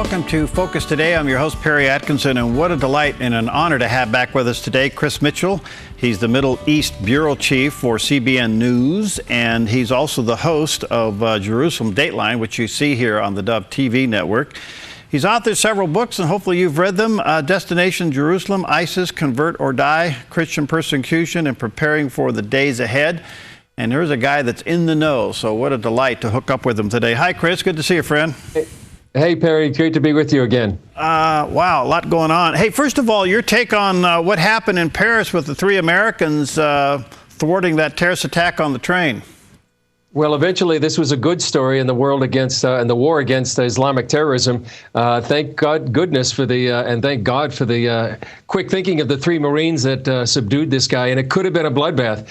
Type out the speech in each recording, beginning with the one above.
welcome to Focus Today. I'm your host, Perry Atkinson, and what a delight and an honor to have back with us today Chris Mitchell. He's the Middle East Bureau Chief for CBN News, and he's also the host of Jerusalem Dateline, which you see here on the Dove TV network. He's authored several books, and hopefully you've read them. Destination Jerusalem, ISIS, Convert or Die, Christian Persecution, and Preparing for the Days Ahead. And here's a guy that's in the know, so what a delight to hook up with him today. Hi, Chris. Good to see you, friend. Hey, Perry. Great to be with you again. Wow, a lot going on. Hey, first of all, your take on what happened in Paris with the 3 Americans thwarting that terrorist attack on the train. Well, eventually, this was a good story in the world against and the war against Islamic terrorism. Thank goodness for the and thank God for the quick thinking of the 3 Marines that subdued this guy. And it could have been a bloodbath.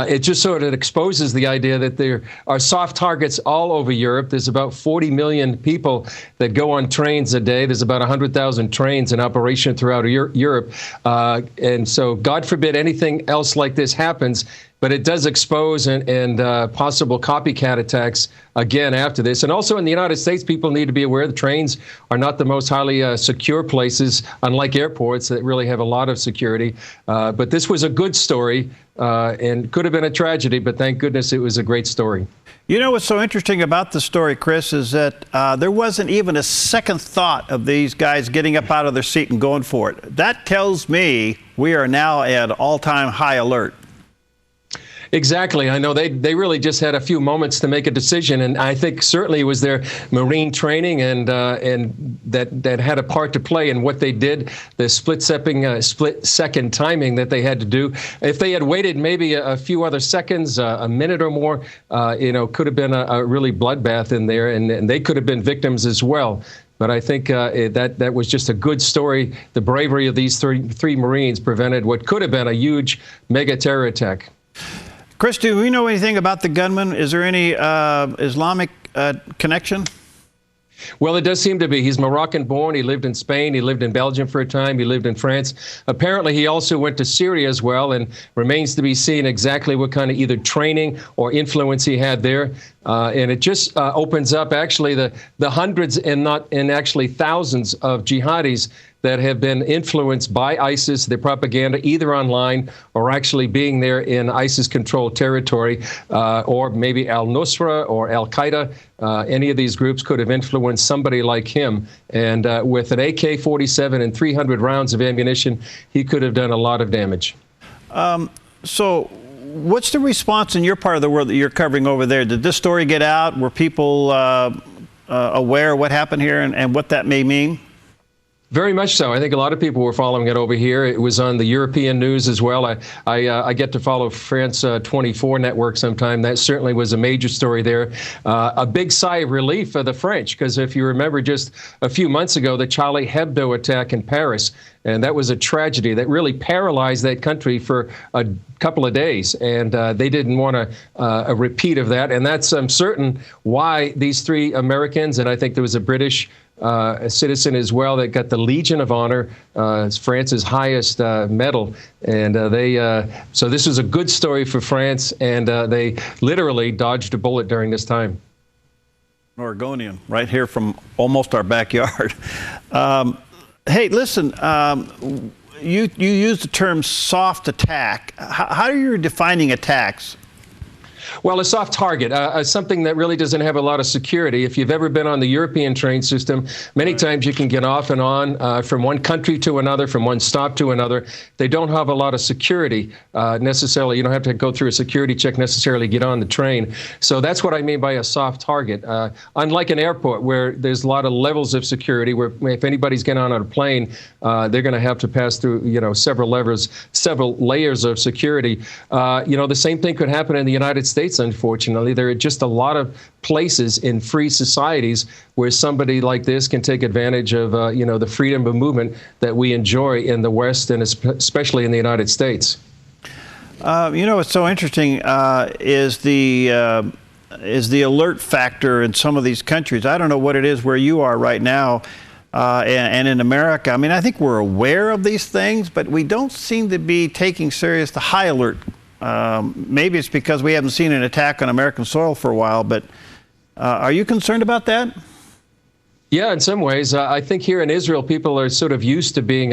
It just sort of exposes the idea that there are soft targets all over Europe. There's about 40 million people that go on trains a day. There's about 100,000 trains in operation throughout Europe. And so, God forbid anything else like this happens. But it does expose and possible copycat attacks again after this. And also in the United States, people need to be aware the trains are not the most highly secure places, unlike airports that really have a lot of security. But this was a good story and could have been a tragedy, but thank goodness it was a great story. You know what's so interesting about the story, Chris, is that there wasn't even a second thought of these guys getting up out of their seat and going for it. That tells me we are now at all-time high alert. Exactly. I know they really just had a few moments to make a decision, and I think certainly it was their Marine training and that had a part to play in what they did. The split-second timing that they had to do. If they had waited maybe a few other seconds, a minute or more, could have been a really bloodbath in there, and they could have been victims as well. But I think that was just a good story. The bravery of these three Marines prevented what could have been a huge mega terror attack. Chris, do we know anything about the gunman? Is there any Islamic connection? Well, it does seem to be. He's Moroccan-born. He lived in Spain. He lived in Belgium for a time. He lived in France. Apparently, he also went to Syria as well, and remains to be seen exactly what kind of either training or influence he had there. And it just opens up actually the hundreds and actually thousands of jihadis that have been influenced by ISIS, their propaganda, either online or actually being there in ISIS-controlled territory, or maybe al-Nusra or al-Qaeda. Any of these groups could have influenced somebody like him. And with an AK-47 and 300 rounds of ammunition, he could have done a lot of damage. So what's the response in your part of the world that you're covering over there? Did this story get out? Were people aware of what happened here and what that may mean? Very much so. I think a lot of people were following it over here. It was on the European news as well. I get to follow France 24 network sometime. That certainly was a major story there. A big sigh of relief for the French, because if you remember just a few months ago, the Charlie Hebdo attack in Paris, and that was a tragedy that really paralyzed that country for a couple of days. And they didn't want a repeat of that. And that's, I'm certain, why these 3 Americans, and I think there was a British a citizen as well that got the Legion of Honor, France's highest medal, and so this was a good story for France, and they literally dodged a bullet during this time. Oregonian, right here from almost our backyard. Hey, listen, you used the term soft attack. How are you defining attacks? Well, a soft target, something that really doesn't have a lot of security. If you've ever been on the European train system, many times you can get off and on from one country to another, from one stop to another. They don't have a lot of security necessarily. You don't have to go through a security check necessarily to get on the train. So that's what I mean by a soft target. Unlike an airport where there's a lot of levels of security, where if anybody's getting on a plane, they're going to have to pass through, several layers of security. The same thing could happen in the United States. Unfortunately, there are just a lot of places in free societies where somebody like this can take advantage of, the freedom of movement that we enjoy in the West and especially in the United States. What's so interesting is the alert factor in some of these countries. I don't know what it is where you are right now. And in America, I mean, I think we're aware of these things, but we don't seem to be taking serious the high alert. Maybe it's because we haven't seen an attack on American soil for a while, but are you concerned about that? Yeah, in some ways. I think here in Israel, people are sort of used to being,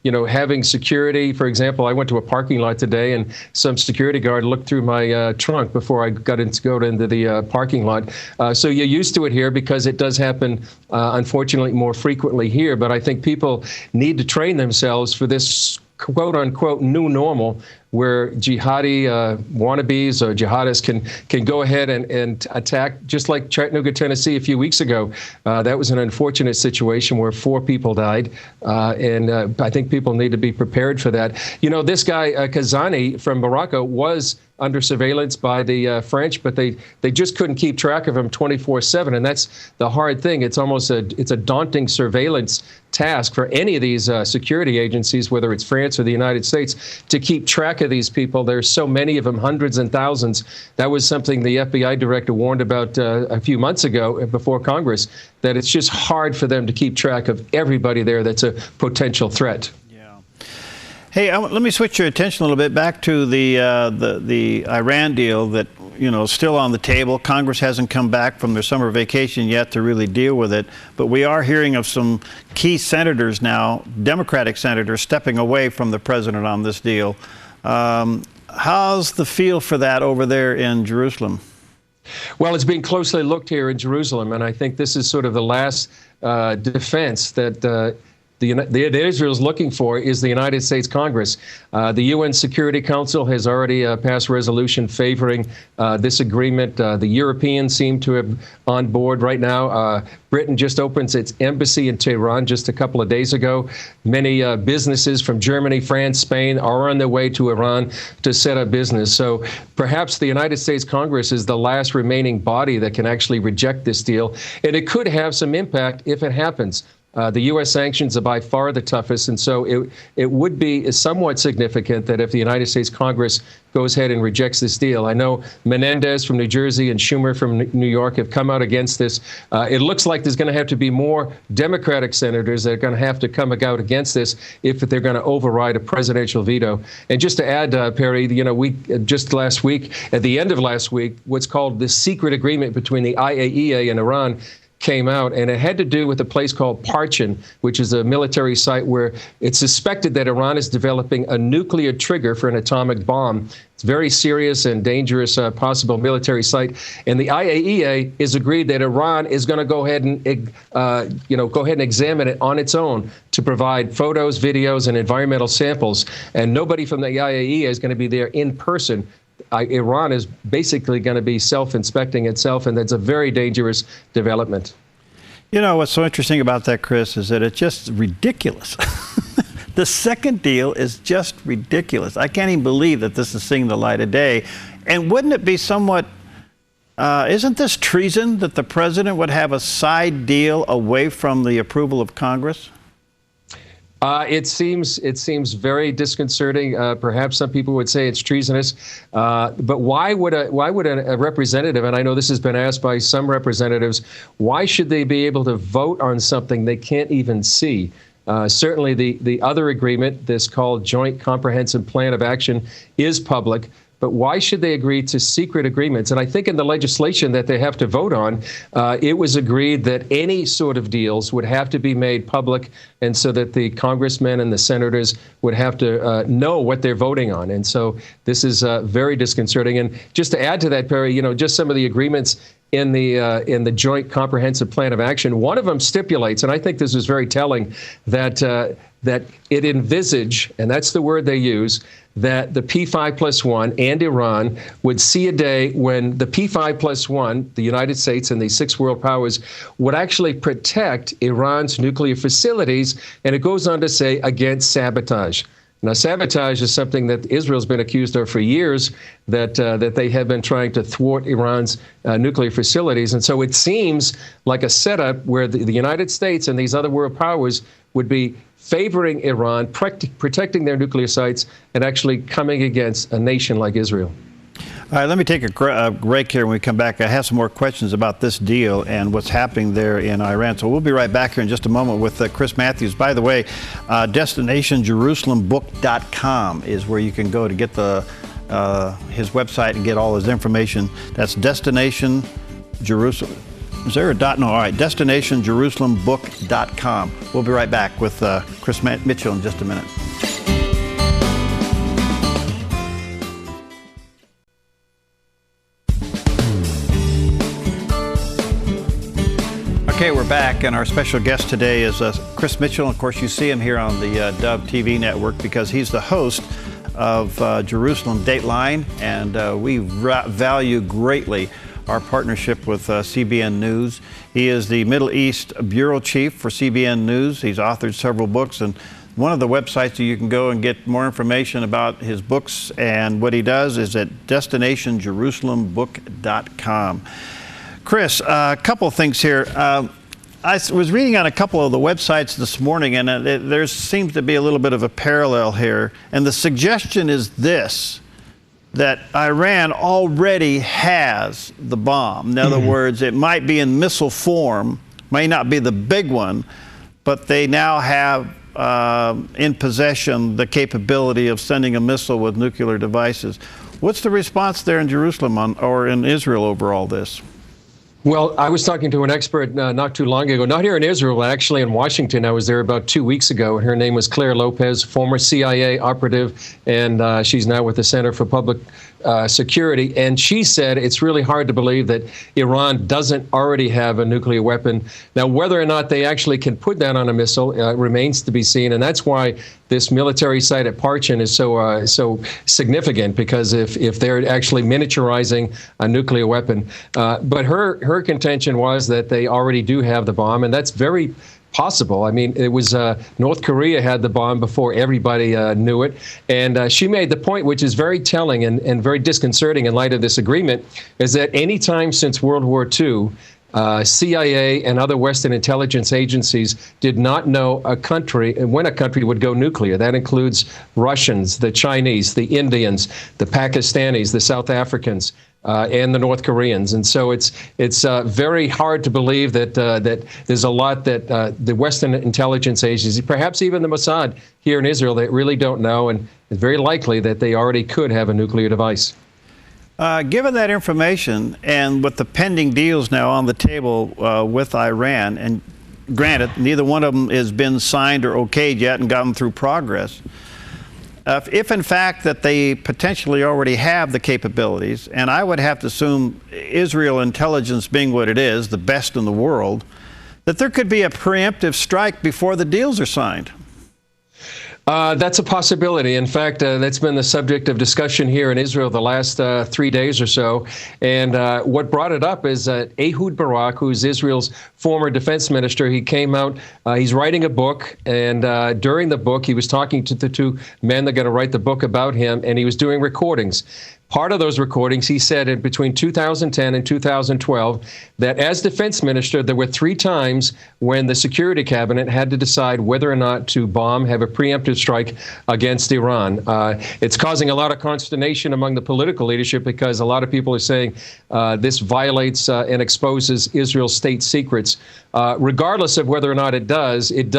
having security. For example, I went to a parking lot today, and some security guard looked through my trunk before I go into the parking lot. So you're used to it here because it does happen, unfortunately, more frequently here. But I think people need to train themselves for this quote-unquote new normal, where jihadi wannabes or jihadists can go ahead and attack, just like Chattanooga, Tennessee a few weeks ago. That was an unfortunate situation where 4 people died, and I think people need to be prepared for that. You know, this guy, Kazani from Morocco, was under surveillance by the French, but they just couldn't keep track of him 24/7, and that's the hard thing. It's almost a daunting surveillance task for any of these security agencies, whether it's France or the United States, to keep track of these people. There's so many of them, hundreds and thousands. That was something the FBI director warned about a few months ago before Congress, that it's just hard for them to keep track of everybody there that's a potential threat. Hey, let me switch your attention a little bit back to the Iran deal that, is still on the table. Congress hasn't come back from their summer vacation yet to really deal with it. But we are hearing of some key senators now, Democratic senators, stepping away from the president on this deal. How's the feel for that over there in Jerusalem? Well, it's being closely looked here in Jerusalem, and I think this is sort of the last defense that that Israel is looking for is the United States Congress. The UN Security Council has already passed a resolution favoring this agreement. The Europeans seem to have on board right now. Britain just opens its embassy in Tehran just a couple of days ago. Many businesses from Germany, France, Spain are on their way to Iran to set up business. So perhaps the United States Congress is the last remaining body that can actually reject this deal. And it could have some impact if it happens. The U.S. sanctions are by far the toughest, and so it would be somewhat significant that if the United States Congress goes ahead and rejects this deal. I know Menendez from New Jersey and Schumer from New York have come out against this. It looks like there's going to have to be more Democratic senators that are going to have to come out against this if they're going to override a presidential veto. And just to add, Perry, we just last week, at the end of last week, what's called the secret agreement between the IAEA and Iran came out, and it had to do with a place called Parchin, which is a military site where it's suspected that Iran is developing a nuclear trigger for an atomic bomb. It's a very serious and dangerous possible military site. And the IAEA is agreed that Iran is going to go ahead and examine it on its own to provide photos, videos, and environmental samples. And nobody from the IAEA is going to be there in person. Iran is basically going to be self-inspecting itself, and that's a very dangerous development. You know, what's so interesting about that, Chris, is that it's just ridiculous. The second deal is just ridiculous. I can't even believe that this is seeing the light of day. And wouldn't it be somewhat, isn't this treason that the president would have a side deal away from the approval of Congress? It seems very disconcerting. Perhaps some people would say it's treasonous. But why would a representative, and I know this has been asked by some representatives, why should they be able to vote on something they can't even see? Certainly the other agreement, this called Joint Comprehensive Plan of Action, is public. But why should they agree to secret agreements? And I think in the legislation that they have to vote on, it was agreed that any sort of deals would have to be made public, and so that the congressmen and the senators would have to know what they're voting on. And so this is very disconcerting. And just to add to that, Perry, just some of the agreements in the Joint Comprehensive Plan of Action, one of them stipulates, and I think this is very telling, that it envisage, and that's the word they use, that the P5+1 and Iran would see a day when the P5+1, the United States and the 6 world powers, would actually protect Iran's nuclear facilities, and it goes on to say, against sabotage. Now, sabotage is something that Israel's been accused of for years, that they have been trying to thwart Iran's nuclear facilities. And so it seems like a setup where the United States and these other world powers would be favoring Iran, protecting their nuclear sites, and actually coming against a nation like Israel. All right, let me take a break here. When we come back, I have some more questions about this deal and what's happening there in Iran. So we'll be right back here in just a moment with Chris Matthews. By the way, DestinationJerusalemBook.com is where you can go to get his website and get all his information. That's Destination Jerusalem. Is there a dot? No, all right, destinationjerusalembook.com. We'll be right back with Chris Mitchell in just a minute. Okay, we're back, and our special guest today is Chris Mitchell. Of course, you see him here on the Dove TV network because he's the host of Jerusalem Dateline, and we value greatly our partnership with CBN News. He is the Middle East Bureau Chief for CBN News. He's authored several books, and one of the websites that you can go and get more information about his books and what he does is at destinationjerusalembook.com. Chris, a couple of things here. I was reading on a couple of the websites this morning, and there seems to be a little bit of a parallel here. And the suggestion is this, that Iran already has the bomb. In other words, it might be in missile form, may not be the big one, but they now have in possession the capability of sending a missile with nuclear devices. What's the response there in Jerusalem or in Israel over all this? Well, I was talking to an expert not too long ago, not here in Israel, actually in Washington. I was there about 2 weeks ago. Her name was Claire Lopez, former CIA operative, and she's now with the Center for Public Security. And she said it's really hard to believe that Iran doesn't already have a nuclear weapon. Now, whether or not they actually can put that on a missile remains to be seen. And that's why this military site at Parchin is so significant, because if they're actually miniaturizing a nuclear weapon. But her contention was that they already do have the bomb, and that's very possible. I mean, it was North Korea had the bomb before everybody knew it. And she made the point, which is very telling and very disconcerting in light of this agreement, is that any time since World War II, CIA and other Western intelligence agencies did not know when a country would go nuclear. That includes Russians, the Chinese, the Indians, the Pakistanis, the South Africans, and the North Koreans. And so it's very hard to believe that there's a lot that the Western intelligence agencies, perhaps even the Mossad here in Israel, they really don't know, and it's very likely that they already could have a nuclear device. Given that information, and with the pending deals now on the table with Iran, and granted, neither one of them has been signed or okayed yet and gotten through progress, if in fact that they potentially already have the capabilities, and I would have to assume Israel intelligence being what it is, the best in the world, that there could be a preemptive strike before the deals are signed. That's a possibility. In fact, that's been the subject of discussion here in Israel the last 3 days or so. And what brought it up is Ehud Barak, who's Israel's former defense minister. He came out, he's writing a book, and during the book, he was talking to the two men that are going to write the book about him, and he was doing recordings. Part of those recordings, he said in between 2010 and 2012, that as defense minister, there were 3 times when the security cabinet had to decide whether or not to have a preemptive strike against Iran. It's causing a lot of consternation among the political leadership, because a lot of people are saying this violates and exposes Israel's state secrets. Regardless of whether or not it does, it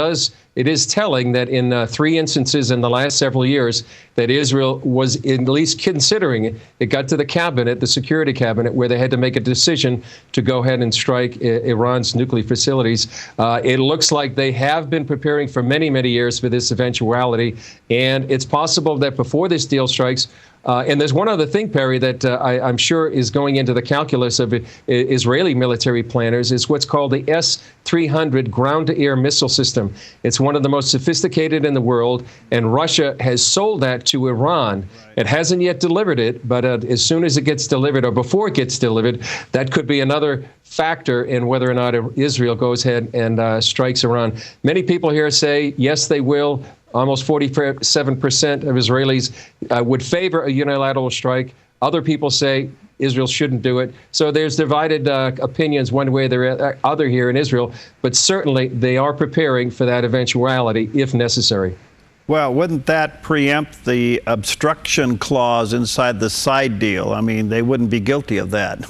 is telling that in 3 instances in the last several years that Israel was at least considering it. It got to the cabinet, the security cabinet, where they had to make a decision to go ahead and strike Iran's nuclear facilities. It looks like they have been preparing for many, many years for this eventuality. And it's possible that before this deal strikes, and there's one other thing, Perry, that I'm sure is going into the calculus of Israeli military planners, is what's called the S-300 ground-to-air missile system. It's one of the most sophisticated in the world, and Russia has sold that to Iran. It hasn't yet delivered it, but as soon as it gets delivered, or before it gets delivered, that could be another factor in whether or not Israel goes ahead and strikes Iran. Many people here say, yes, they will. Almost 47% of Israelis would favor a unilateral strike. Other people say Israel shouldn't do it. So there's divided opinions one way or the other here in Israel, but certainly they are preparing for that eventuality if necessary. Well, wouldn't that preempt the obstruction clause inside the side deal? I mean, they wouldn't be guilty of that.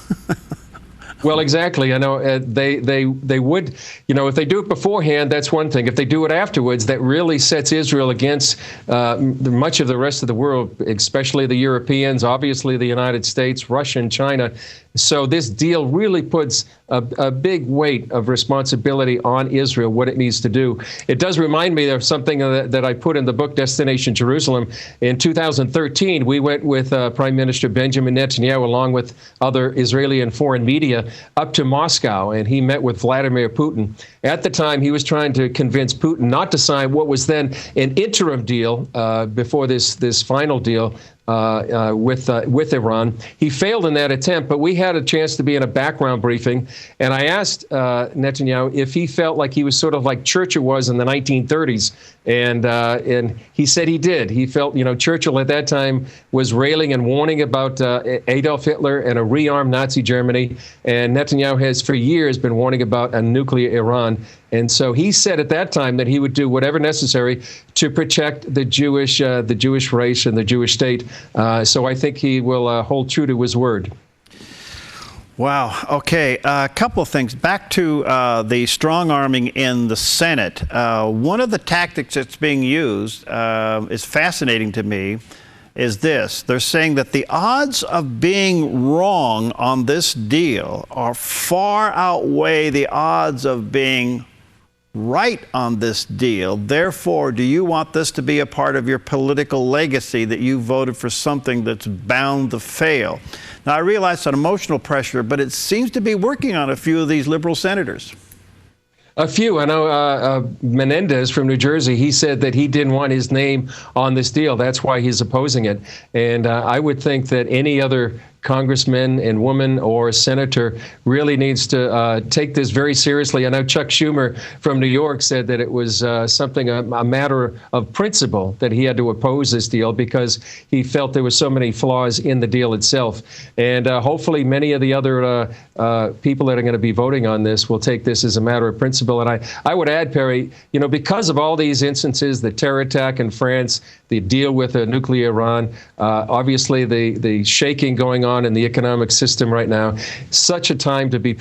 Well, exactly. I know they would, if they do it beforehand, that's one thing. If they do it afterwards, that really sets Israel against much of the rest of the world, especially the Europeans, obviously the United States, Russia, and China. So this deal really puts a big weight of responsibility on Israel, what it needs to do. It does remind me of something that I put in the book, Destination Jerusalem. In 2013, we went with Prime Minister Benjamin Netanyahu, along with other Israeli and foreign media, up to Moscow, and he met with Vladimir Putin. At the time, he was trying to convince Putin not to sign what was then an interim deal before this final deal with Iran. He failed in that attempt, but we had a chance to be in a background briefing, and I asked Netanyahu if he felt like he was sort of like Churchill was in the 1930s, and he said he did. He felt, Churchill at that time was railing and warning about Adolf Hitler and a rearmed Nazi Germany, and Netanyahu has for years been warning about a nuclear Iran. And so he said at that time that he would do whatever necessary to protect the Jewish race and the Jewish state. So I think he will hold true to his word. Wow. Okay. A couple of things. Back to the strong arming in the Senate. One of the tactics that's being used is fascinating to me. Is this. They're saying that the odds of being wrong on this deal are far outweigh the odds of being right on this deal. Therefore, do you want this to be a part of your political legacy, that you voted for something that's bound to fail? Now, I realize it's an emotional pressure, but it seems to be working on a few of these liberal senators. A few. I know Menendez from New Jersey, he said that he didn't want his name on this deal. That's why he's opposing it. And I would think that any other congressman and woman or senator really needs to take this very seriously. I know Chuck Schumer from New York said that it was a matter of principle that he had to oppose this deal because he felt there were so many flaws in the deal itself. And hopefully many of the other people that are going to be voting on this will take this as a matter of principle. And I would add, Perry, because of all these instances, the terror attack in France, the deal with a nuclear Iran, obviously the shaking going on in the economic system right now, such a time to be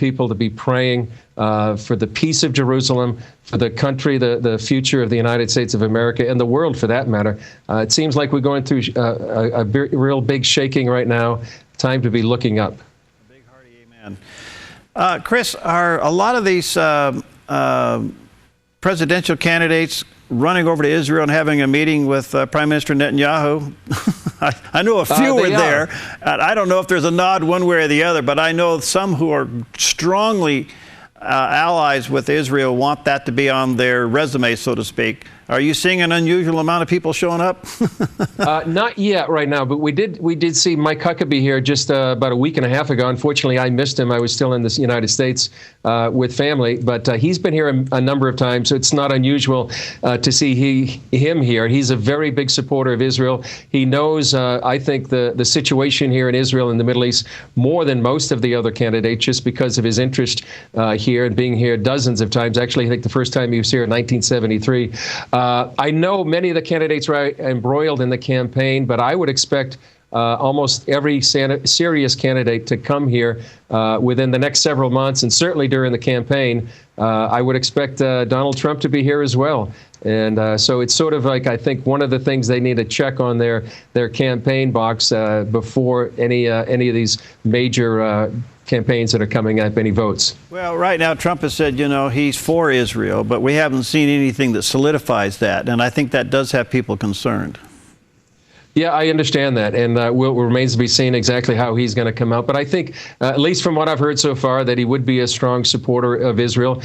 praying for the peace of Jerusalem, for the country, the future of the United States of America, and the world for that matter. It seems like we're going through a real big shaking right now. Time to be looking up. A big hearty amen. Chris, are a lot of these presidential candidates running over to Israel and having a meeting with Prime Minister Netanyahu? I know a few were there. I don't know if there's a nod one way or the other, but I know some who are strongly allies with Israel want that to be on their resume, so to speak. Are you seeing an unusual amount of people showing up? Not yet right now, but we did see Mike Huckabee here just about a week and a half ago. Unfortunately, I missed him. I was still in the United States with family, but he's been here a number of times, so it's not unusual to see him here. He's a very big supporter of Israel. He knows, I think, the situation here in Israel and the Middle East more than most of the other candidates, just because of his interest here and being here dozens of times. Actually, I think the first time he was here in 1973. I know many of the candidates were embroiled in the campaign, but I would expect almost every serious candidate to come here within the next several months, and certainly during the campaign. I would expect Donald Trump to be here as well. And so it's sort of like, I think, one of the things they need to check on their campaign box before any of these major campaigns that are coming up, any votes. Well, right now, Trump has said, he's for Israel, but we haven't seen anything that solidifies that. And I think that does have people concerned. Yeah, I understand that, and remains to be seen exactly how he's going to come out. But I think, at least from what I've heard so far, that he would be a strong supporter of Israel.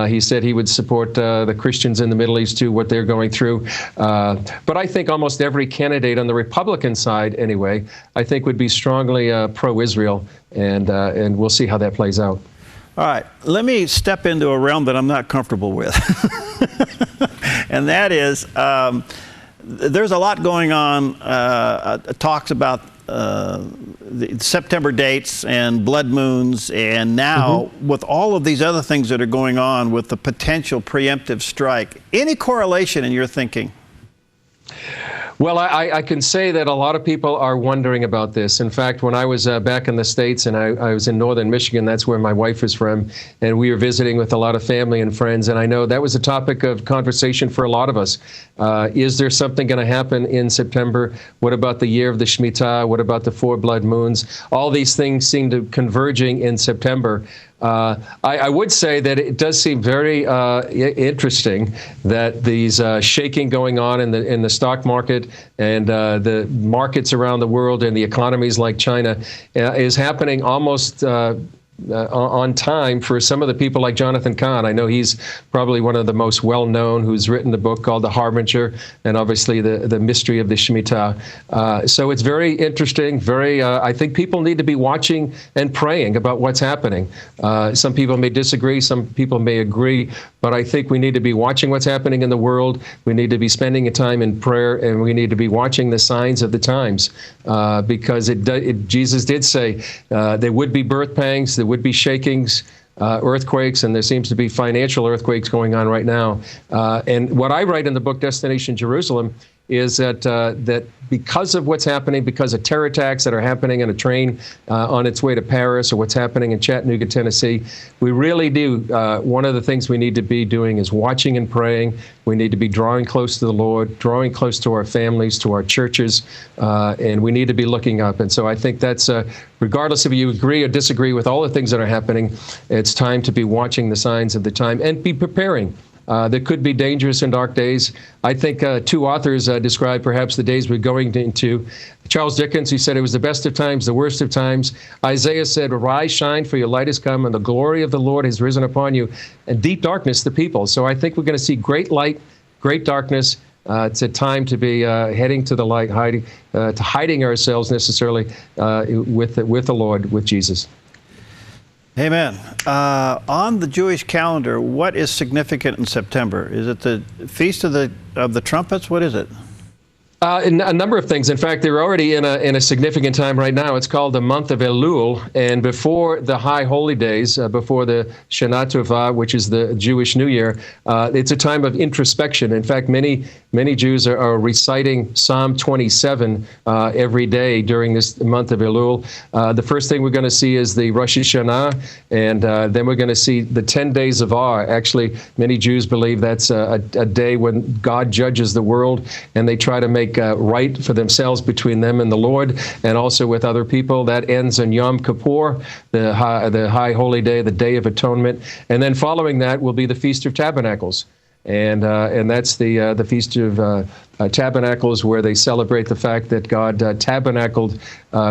He said he would support the Christians in the Middle East, too, what they're going through. But I think almost every candidate on the Republican side, anyway, I think would be strongly pro-Israel, and we'll see how that plays out. All right, let me step into a realm that I'm not comfortable with, and that is, there's a lot going on, talks about the September dates and blood moons, and now with all of these other things that are going on with the potential preemptive strike. Any correlation in your thinking? Well, I can say that a lot of people are wondering about this. In fact, when I was back in the States and I was in northern Michigan, that's where my wife is from, and we were visiting with a lot of family and friends, and I know that was a topic of conversation for a lot of us. Is there something going to happen in September? What about the year of the Shemitah? What about the 4 blood moons? All these things seem to converging in September. I would say that it does seem very interesting that these shaking going on in the stock market and the markets around the world and the economies like China is happening almost on time for some of the people like Jonathan Cahn. I know he's probably one of the most well-known, who's written the book called The Harbinger, and obviously the mystery of the Shemitah. So it's very interesting. I think people need to be watching and praying about what's happening. Some people may disagree, some people may agree, but I think we need to be watching what's happening in the world. We need to be spending time in prayer, and we need to be watching the signs of the times, because Jesus did say there would be birth pangs, there would be shakings, earthquakes, and there seems to be financial earthquakes going on right now. And what I write in the book, Destination Jerusalem, is that because of what's happening, because of terror attacks that are happening on a train on its way to Paris, or what's happening in Chattanooga, Tennessee, we really do. One of the things we need to be doing is watching and praying. We need to be drawing close to the Lord, drawing close to our families, to our churches, and we need to be looking up. And so I think that's, regardless if you agree or disagree with all the things that are happening, it's time to be watching the signs of the time and be preparing. There could be dangerous and dark days. I think 2 authors describe perhaps the days we're going into. Charles Dickens, he said it was the best of times, the worst of times. Isaiah said, "Arise, shine, for your light has come, and the glory of the Lord has risen upon you, and deep darkness the people." So I think we're going to see great light, great darkness. It's a time to be heading to the light, hiding ourselves necessarily with the Lord, with Jesus. Amen. On the Jewish calendar, what is significant in September? Is it the Feast of the Trumpets? What is it? A number of things. In fact, they're already in a significant time right now. It's called the month of Elul, and before the High Holy Days, before the Shana Tova, which is the Jewish New Year, it's a time of introspection. In fact, many Jews are reciting Psalm 27 every day during this month of Elul. The first thing we're going to see is the Rosh Hashanah, and then we're going to see the 10 days of awe. Actually, many Jews believe that's a day when God judges the world, and they try to make right for themselves between them and the Lord, and also with other people. That ends in Yom Kippur, the High Holy Day, the Day of Atonement, and then following that will be the Feast of Tabernacles, and that's the Feast of Tabernacles, where they celebrate the fact that God tabernacled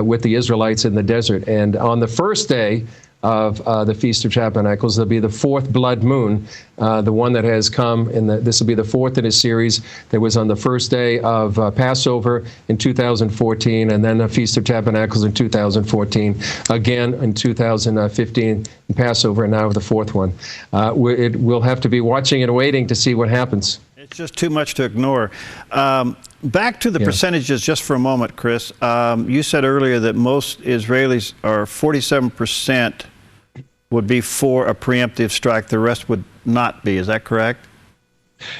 with the Israelites in the desert. And on the first day of the Feast of Tabernacles, there'll be the 4th blood moon, the one that has come, and this will be the 4th in a series. There was on the first day of Passover in 2014, and then the Feast of Tabernacles in 2014, again in 2015 in Passover, and now the 4th one. We'll have to be watching and waiting to see what happens. It's just too much to ignore. Back to the percentages just for a moment, Chris. You said earlier that most Israelis, or 47%, would be for a preemptive strike. The rest would not be. Is that correct?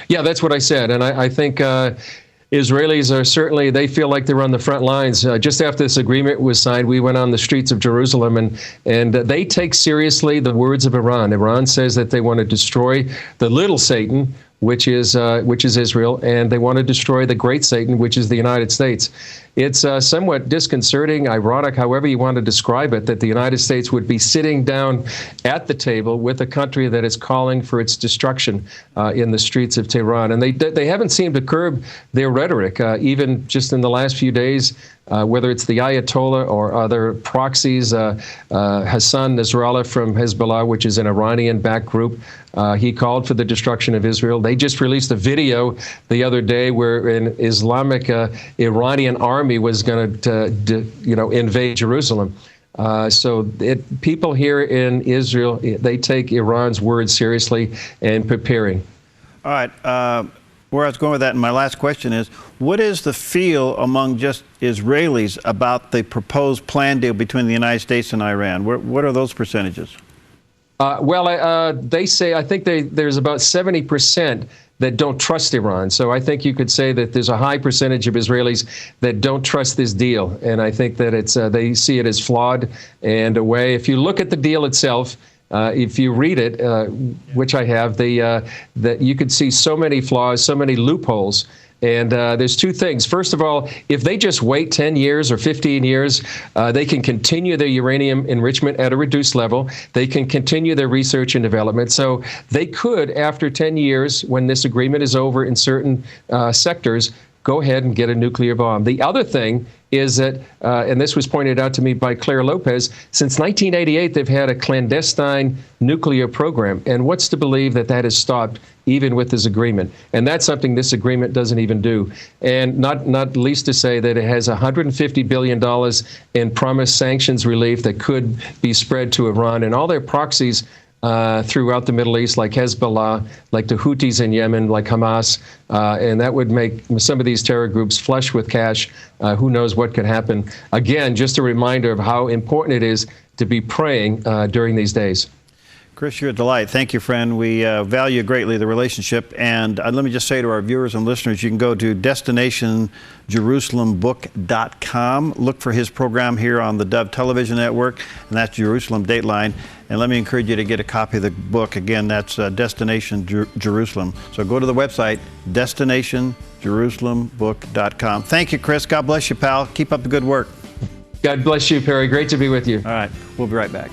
Yeah, that's what I said. And I think Israelis are certainly, they feel like they're on the front lines. Just after this agreement was signed, we went on the streets of Jerusalem, and they take seriously the words of Iran. Iran says that they want to destroy the little Satan, which is Israel, and they want to destroy the great Satan, which is the United States. It's somewhat disconcerting, ironic, however you want to describe it, that the United States would be sitting down at the table with a country that is calling for its destruction in the streets of Tehran. And they haven't seemed to curb their rhetoric, even just in the last few days, whether it's the Ayatollah or other proxies. Hassan Nasrallah from Hezbollah, which is an Iranian-backed group, he called for the destruction of Israel. They just released a video the other day where an Islamic Iranian army was going to invade Jerusalem. So people here in Israel, they take Iran's words seriously and preparing. All right. Where I was going with that, and my last question is, what is the feel among just Israelis about the proposed planned deal between the United States and Iran? What are those percentages? They say, I think there's about 70% that don't trust Iran. So I think you could say that there's a high percentage of Israelis that don't trust this deal. And I think that it's they see it as flawed and a way. If you look at the deal itself, if you read it, which I have, that you could see so many flaws, so many loopholes. And there's two things. First of all, if they just wait 10 years or 15 years, they can continue their uranium enrichment at a reduced level. They can continue their research and development. So they could, after 10 years, when this agreement is over in certain sectors, go ahead and get a nuclear bomb. The other thing is that, and this was pointed out to me by Claire Lopez, since 1988, they've had a clandestine nuclear program. And what's to believe that that has stopped even with this agreement? And that's something this agreement doesn't even do. And not least to say that it has $150 billion in promised sanctions relief that could be spread to Iran and all their proxies throughout the Middle East, like Hezbollah, like the Houthis in Yemen, like Hamas, and that would make some of these terror groups flush with cash. Who knows what could happen? Again, just a reminder of how important it is to be praying during these days. Chris, you're a delight. Thank you, friend. We value greatly the relationship. And let me just say to our viewers and listeners, you can go to destinationjerusalembook.com. Look for his program here on the Dove Television Network, and that's Jerusalem Dateline. And let me encourage you to get a copy of the book. Again, that's Destination Jerusalem. So go to the website, destinationjerusalembook.com. Thank you, Chris. God bless you, pal. Keep up the good work. God bless you, Perry. Great to be with you. All right. We'll be right back.